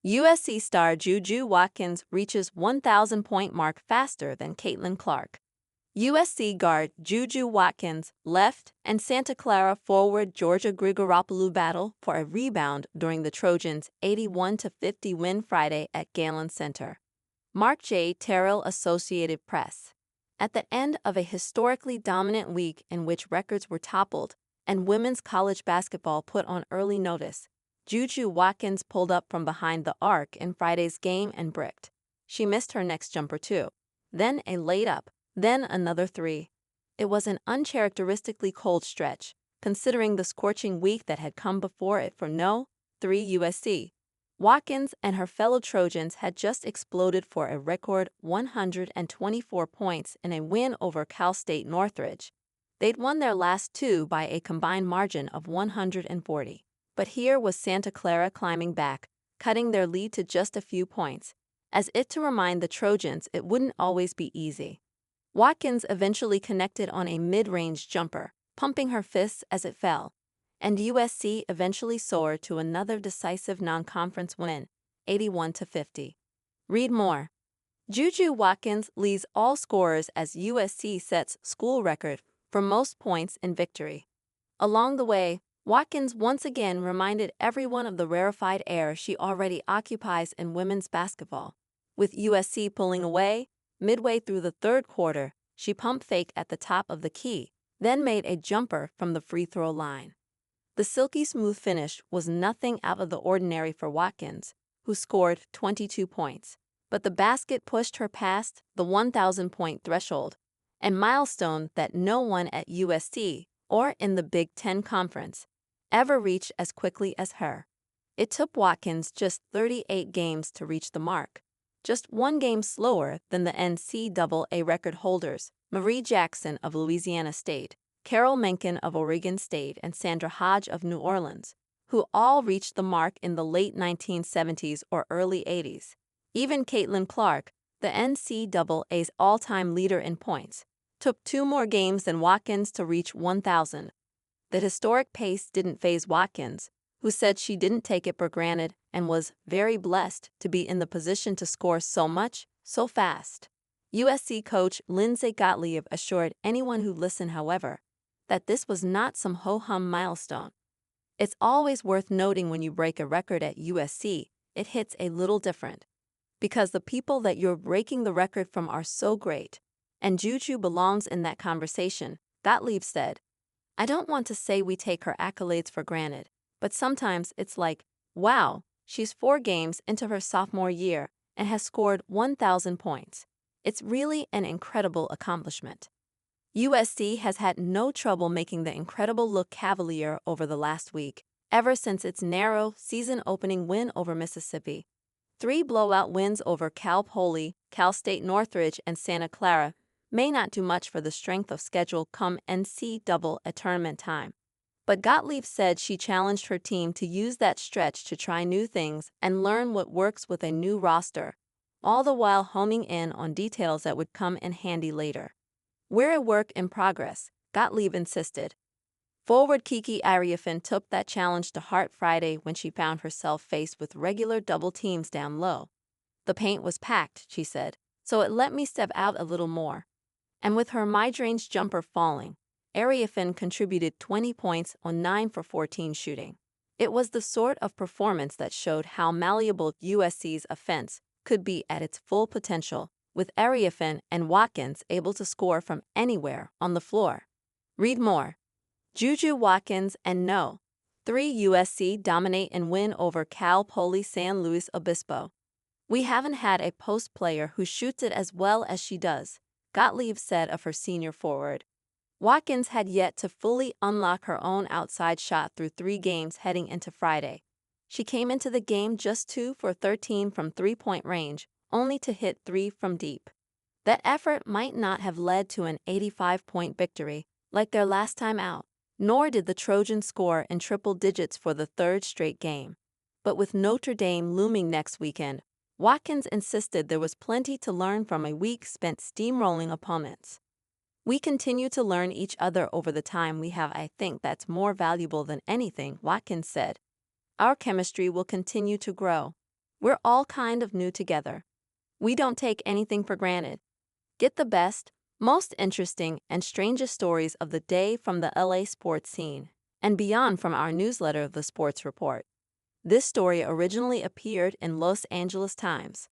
USC star JuJu Watkins reaches 1,000-point mark faster than Caitlin Clark. USC guard JuJu Watkins left and Santa Clara forward Georgia Grigoropoulos battle for a rebound during the Trojans' 81-50 win Friday at Galen Center. Mark J. Terrell, Associated Press. At the end of a historically dominant week in which records were toppled and women's college basketball put on early notice, JuJu Watkins pulled up from behind the arc in Friday's game and bricked. She missed her next jumper too. Then a laid-up, then another three. It was an uncharacteristically cold stretch, considering the scorching week that had come before it for no. 3 USC. Watkins and her fellow Trojans had just exploded for a record 124 points in a win over Cal State Northridge. They'd won their last two by a combined margin of 140. But here was Santa Clara climbing back, cutting their lead to just a few points, as if to remind the Trojans it wouldn't always be easy. Watkins eventually connected on a mid-range jumper, pumping her fists as it fell, and USC eventually soared to another decisive non-conference win, 81-50. Read more. JuJu Watkins leads all scorers as USC sets school record for most points in victory. Along the way, Watkins once again reminded everyone of the rarefied air she already occupies in women's basketball. With USC pulling away, midway through the third quarter, she pump-faked at the top of the key, then made a jumper from the free throw line. The silky smooth finish was nothing out of the ordinary for Watkins, who scored 22 points. But the basket pushed her past the 1,000-point threshold, a milestone that no one at USC or in the Big Ten Conference ever reached as quickly as her. It took Watkins just 38 games to reach the mark, just one game slower than the NCAA record holders, Marie Jackson of Louisiana State, Carol Mencken of Oregon State, and Sandra Hodge of New Orleans, who all reached the mark in the late 1970s or early 80s. Even Caitlin Clark, the NCAA's all-time leader in points, took 2 more games than Watkins to reach 1,000. The historic pace didn't faze Watkins, who said she didn't take it for granted and was very blessed to be in the position to score so much, so fast. USC coach Lindsay Gottlieb assured anyone who listened, however, that this was not some ho-hum milestone. It's always worth noting when you break a record at USC, it hits a little different. Because the people that you're breaking the record from are so great, and JuJu belongs in that conversation, Gottlieb said. I don't want to say we take her accolades for granted, but sometimes it's like, wow, she's 4 games into her sophomore year and has scored 1,000 points. It's really an incredible accomplishment. USC has had no trouble making the incredible look cavalier over the last week, ever since its narrow, season-opening win over Mississippi. 3 blowout wins over Cal Poly, Cal State Northridge, and Santa Clara may not do much for the strength of schedule come NCAA tournament time. But Gottlieb said she challenged her team to use that stretch to try new things and learn what works with a new roster, all the while homing in on details that would come in handy later. We're a work in progress, Gottlieb insisted. Forward Kiki Ariafin took that challenge to heart Friday when she found herself faced with regular double teams down low. The paint was packed, she said, so it let me step out a little more. And with her mid-range jumper falling, Ariafin contributed 20 points on 9 for 14 shooting. It was the sort of performance that showed how malleable USC's offense could be at its full potential, with Ariafin and Watkins able to score from anywhere on the floor. Read more. JuJu Watkins and No. 3 USC dominate and win over Cal Poly San Luis Obispo. We haven't had a post player who shoots it as well as she does, Gottlieb said of her senior forward. Watkins had yet to fully unlock her own outside shot through 3 games heading into Friday. She came into the game just 2 for 13 from three-point range, only to hit 3 from deep. That effort might not have led to an 85-point victory, like their last time out, nor did the Trojans score in triple digits for the 3rd straight game. But with Notre Dame looming next weekend, Watkins insisted there was plenty to learn from a week spent steamrolling opponents. We continue to learn each other over the time we have. I think that's more valuable than anything, Watkins said. Our chemistry will continue to grow. We're all kind of new together. We don't take anything for granted. Get the best, most interesting, and strangest stories of the day from the LA sports scene and beyond from our newsletter, The Sports Report. This story originally appeared in Los Angeles Times.